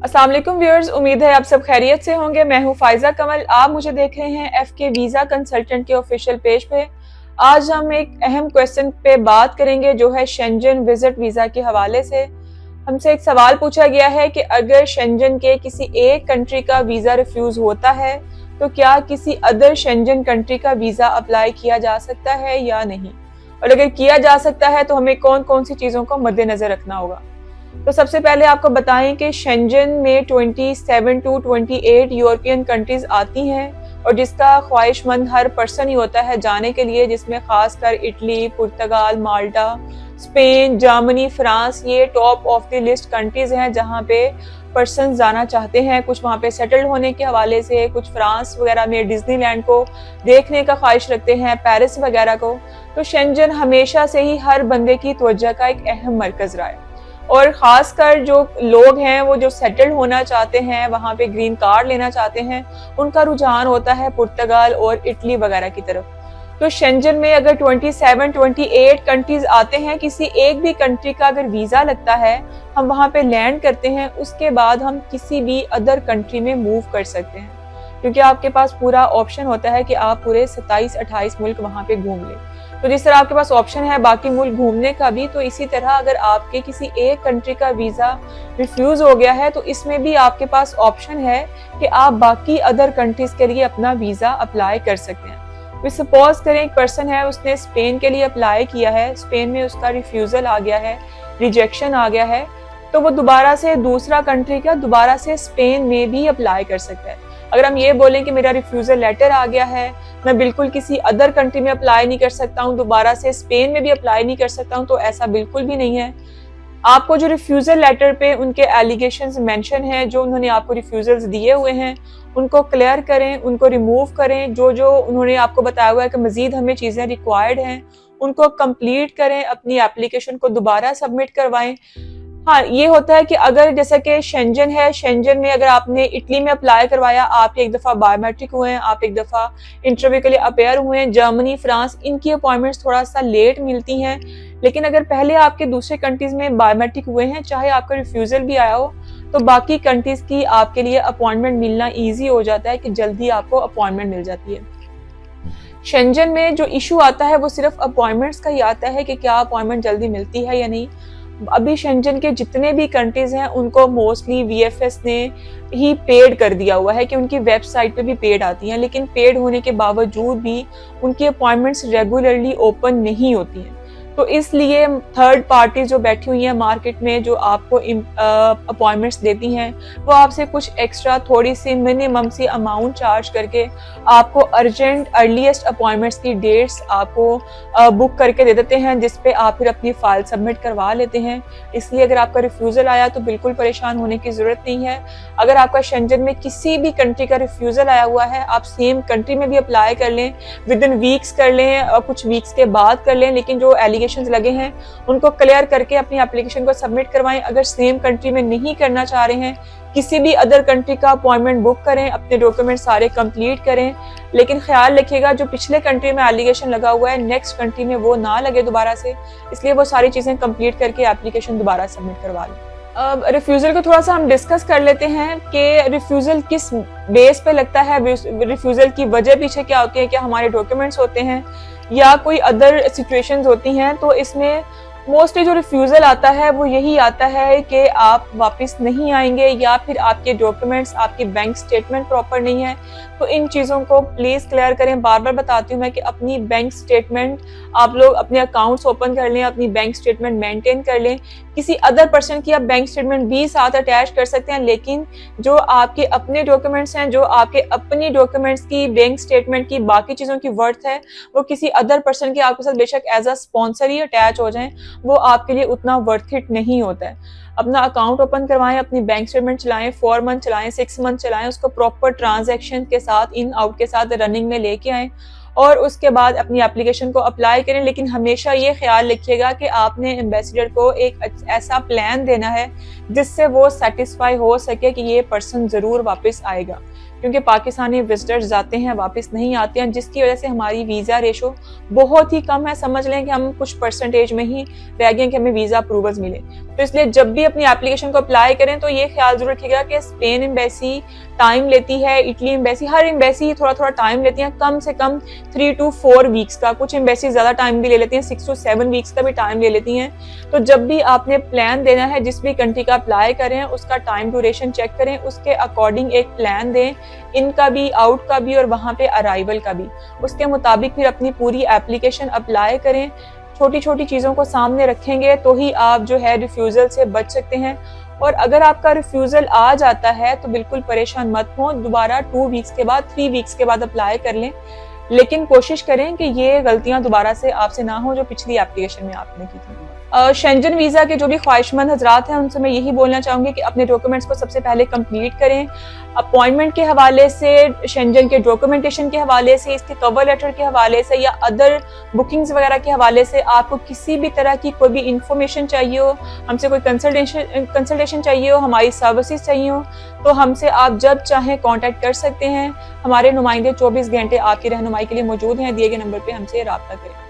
अस्सलाम वालेकुम व्यूअर्स, उम्मीद है आप सब खैरियत से होंगे। मैं हूं फाइजा कमल, आप मुझे देख रहे हैं एफके वीज़ा कंसल्टेंट के ऑफिशियल पेज पे। आज हम एक अहम क्वेश्चन पे बात करेंगे जो है शेंजन विजिट वीज़ा के हवाले से। हमसे एक सवाल पूछा गया है कि अगर शेंजन के किसी एक कंट्री का वीज़ा रिफ्यूज़ होता है तो क्या किसी अदर शेंजन कंट्री का वीज़ा अप्लाई किया जा सकता है या नहीं, और अगर किया जा सकता है तो हमें कौन कौन सी चीज़ों को मद्देनज़र रखना होगा। तो सबसे पहले आपको बताएं कि शेंजन में 27 टू 28 यूरोपियन कंट्रीज आती हैं और जिसका ख्वाहिशमंद हर पर्सन ही होता है जाने के लिए, जिसमें खासकर इटली, पुर्तगाल, माल्टा, स्पेन, जर्मनी, फ्रांस, ये top of the list countries हैं जहां पे पर्सन जाना चाहते हैं। कुछ वहां पे सेटल्ड होने के हवाले से, कुछ फ्रांस वगैरह में डिज्नीलैंड को देखने का ख्वाहिश रखते हैं, पेरिस वगैरह को। तो शेंजन हमेशा से ही हर बंदे की तवज्जो का एक अहम मरकज रहा है, और खासकर जो लोग हैं वो जो सेटल्ड होना चाहते हैं, वहाँ पे ग्रीन कार्ड लेना चाहते हैं, उनका रुझान होता है पुर्तगाल और इटली वगैरह की तरफ। तो शेंजन में अगर 27-28 कंट्रीज आते हैं, किसी एक भी कंट्री का अगर वीज़ा लगता है, हम वहाँ पे लैंड करते हैं, उसके बाद हम किसी भी अदर कंट्री में मूव कर सकते हैं, क्योंकि आपके पास पूरा ऑप्शन होता है कि आप पूरे 27-28 मुल्क वहाँ पे घूम लें। तो जिस तरह आपके पास ऑप्शन है बाकी मुल्क घूमने का भी, तो इसी तरह अगर आपके किसी एक कंट्री का वीज़ा रिफ्यूज़ हो गया है तो इसमें भी आपके पास ऑप्शन है कि आप बाकी अदर कंट्रीज के लिए अपना वीज़ा अप्लाई कर सकते हैं। तो सपोज करें एक पर्सन है, उसने स्पेन के लिए अप्लाई किया है, स्पेन में उसका रिफ्यूज़ल आ गया है, रिजेक्शन आ गया है, तो वो दोबारा से दूसरा कंट्री का दोबारा से स्पेन में भी अप्लाई कर सकता है। अगर हम ये बोलें कि मेरा रिफ्यूज़ल लेटर आ गया है, मैं बिल्कुल किसी अदर कंट्री में अप्लाई नहीं कर सकता हूँ, दोबारा से स्पेन में भी अप्लाई नहीं कर सकता हूँ, तो ऐसा बिल्कुल भी नहीं है। आपको जो रिफ्यूज़ल लेटर पे उनके एलिगेशंस मेंशन हैं, जो उन्होंने आपको रिफ्यूज़ल्स दिए हुए हैं, उनको क्लियर करें, उनको रिमूव करें। जो जो उन्होंने आपको बताया हुआ है कि मज़ीद हमें चीज़ें रिक्वायर्ड हैं, उनको कंप्लीट करें, अपनी एप्लीकेशन को दोबारा सबमिट करवाएं। हाँ, ये होता है कि अगर जैसा कि शेंजन है, शेंजन में अगर आपने इटली में अप्लाई करवाया, आप एक दफ़ा बायोमेट्रिक हुए हैं, आप एक दफ़ा इंटरव्यू के लिए अपेयर हुए हैं, जर्मनी, फ्रांस, इनकी अपॉइंटमेंट्स थोड़ा सा लेट मिलती हैं। लेकिन अगर पहले आपके दूसरे कंट्रीज में बायोमेट्रिक हुए हैं, चाहे आपका रिफ्यूज़ल भी आया हो, तो बाकी कंट्रीज की आपके लिए अपॉइंटमेंट मिलना ईजी हो जाता है कि जल्दी आपको अपॉइंटमेंट मिल जाती है। शेंजन में जो इशू आता है वो सिर्फ अपॉइंटमेंट्स का ही आता है कि क्या अपॉइंटमेंट जल्दी मिलती है या नहीं। अभी शेंजन के जितने भी कंट्रीज हैं उनको मोस्टली वीएफएस ने ही पेड कर दिया हुआ है कि उनकी वेबसाइट पे भी पेड आती हैं, लेकिन पेड होने के बावजूद भी उनकी अपॉइंटमेंट्स रेगुलरली ओपन नहीं होती हैं। तो इसलिए थर्ड पार्टी जो बैठी हुई हैं मार्केट में, जो आपको अपॉइंटमेंट्स देती हैं, वो आपसे कुछ एक्स्ट्रा थोड़ी सी मिनिमम सी अमाउंट चार्ज करके आपको अर्जेंट अर्लीस्ट अपॉइंटमेंट्स की डेट्स आपको बुक करके दे देते हैं, जिस पे आप फिर अपनी फाइल सबमिट करवा लेते हैं। इसलिए अगर आपका रिफ्यूज़ल आया तो बिल्कुल परेशान होने की ज़रूरत नहीं है। अगर आपका शेंजन में किसी भी कंट्री का रिफ्यूज़ल आया हुआ है, आप सेम कंट्री में भी अप्लाई कर लें, विद इन वीक्स कर लें, कुछ वीक्स के बाद कर लें, लेकिन जो लगे हैं उनको क्लियर करके अपनी एप्लीकेशन को सबमिट करवाएं। अगर सेम कंट्री में नहीं करना चाह रहे हैं, किसी भी अदर कंट्री का अपॉइंटमेंट बुक करें, अपने डॉक्यूमेंट सारे कंप्लीट करें, लेकिन ख्याल रखिएगा जो पिछले कंट्री में एलिगेशन लगा हुआ है नेक्स्ट कंट्री में वो ना लगे दोबारा से, इसलिए वो सारी चीज़ें कंप्लीट करके एप्लीकेशन दोबारा सबमिट करवा लें। अब रिफ्यूज़ल को थोड़ा सा हम डिस्कस कर लेते हैं कि रिफ्यूज़ल किस बेस पे लगता है, रिफ्यूज़ल की वजह पीछे क्या होती है, क्या हमारे डॉक्यूमेंट्स होते हैं या कोई अदर सिचुएशंस होती हैं। तो इसमें मोस्टली जो रिफ्यूज़ल आता है वो यही आता है कि आप वापस नहीं आएंगे, या फिर आपके डॉक्यूमेंट्स, आपकी बैंक स्टेटमेंट प्रॉपर नहीं है। तो इन चीज़ों को प्लीज़ क्लियर करें। बार बार बताती हूँ मैं कि अपनी बैंक स्टेटमेंट आप लोग अपने अकाउंट्स ओपन कर लें, अपनी बैंक स्टेटमेंट मेंटेन कर लें। किसी अदर पर्सन की आप बैंक स्टेटमेंट भी साथ अटैच कर सकते हैं, लेकिन जो आपके अपने डॉक्यूमेंट्स हैं, जो आपके अपनी डॉक्यूमेंट्स की बैंक स्टेटमेंट की बाकी चीज़ों की वर्थ है, वो किसी अदर पर्सन के आपके साथ बेशक एज अ स्पॉन्सर ही अटैच हो जाएं, वो आपके लिए उतना वर्थ इट नहीं होता है। अपना अकाउंट ओपन करवाएं, अपनी बैंक स्टेटमेंट चलाएं, 4 मंथ चलाएं, 6 मंथ चलाएं, उसको प्रॉपर ट्रांजैक्शन के साथ, इन आउट के साथ रनिंग में लेके आएं, और उसके बाद अपनी एप्लीकेशन को अप्लाई करें। लेकिन हमेशा ये ख्याल रखिएगा कि आपने एम्बेसडर को एक ऐसा प्लान देना है जिससे वो सेटिस्फाई हो सके कि ये पर्सन ज़रूर वापस आएगा, क्योंकि पाकिस्तानी विजिटर्स जाते हैं वापस नहीं आते हैं, जिसकी वजह से हमारी वीज़ा रेशो बहुत ही कम है। समझ लें कि हम कुछ परसेंटेज में ही रह गए कि हमें वीज़ा अप्रूवल्स मिले। तो इसलिए जब भी अपनी एप्लीकेशन को अप्लाई करें तो ये ख्याल जरूर रखिएगा कि स्पेन एम्बेसी टाइम लेती है, इटली एम्बेसी, हर एम्बेसी थोड़ा थोड़ा टाइम लेती है, कम से कम 3 to 4 वीक्स का, कुछ एम्बेसी ज़्यादा टाइम भी ले लेती हैं, 6 to 7 वीक्स का भी टाइम ले लेती हैं। तो जब भी आपने प्लान देना है, जिस भी कंट्री का अप्लाई करें उसका टाइम ड्यूरेशन चेक करें, उसके अकॉर्डिंग एक प्लान दें, इनका भी, आउट का भी और वहाँ पे अराइवल का भी। उसके मुताबिक फिर अपनी पूरी एप्लीकेशन अप्लाई करें। छोटी छोटी चीज़ों को सामने रखेंगे तो ही आप जो है रिफ्यूज़ल से बच सकते हैं। और अगर आपका रिफ्यूज़ल आ जाता है तो बिल्कुल परेशान मत हो, दोबारा 2 वीक्स के बाद, 3 वीक्स के बाद अप्लाई कर लें, लेकिन कोशिश करें कि ये गलतियां दोबारा से आपसे ना हो जो पिछली एप्लीकेशन में आपने की थी। शेंजन वीज़ा के जो भी ख्वाहिशमंद हजरात हैं उनसे मैं यही बोलना चाहूँगी कि अपने डॉक्यूमेंट्स को सबसे पहले कंप्लीट करें। अपॉइंटमेंट के हवाले से, शेंजन के डॉक्यूमेंटेशन के हवाले से, इसके कवर लेटर के हवाले से या अदर बुकिंग्स वगैरह के हवाले से आपको किसी भी तरह की कोई भी इंफॉर्मेशन चाहिए हो, हमसे कोई कंसल्टेशन चाहिए हो, हमारी सर्विसेज चाहिए हो, तो हमसे आप जब चाहें कांटेक्ट कर सकते हैं। हमारे नुमाइंदे 24 घंटे आपकी रहनुमाई के लिए मौजूद हैं। दिए गए नंबर पर हमसे रब्ता करें।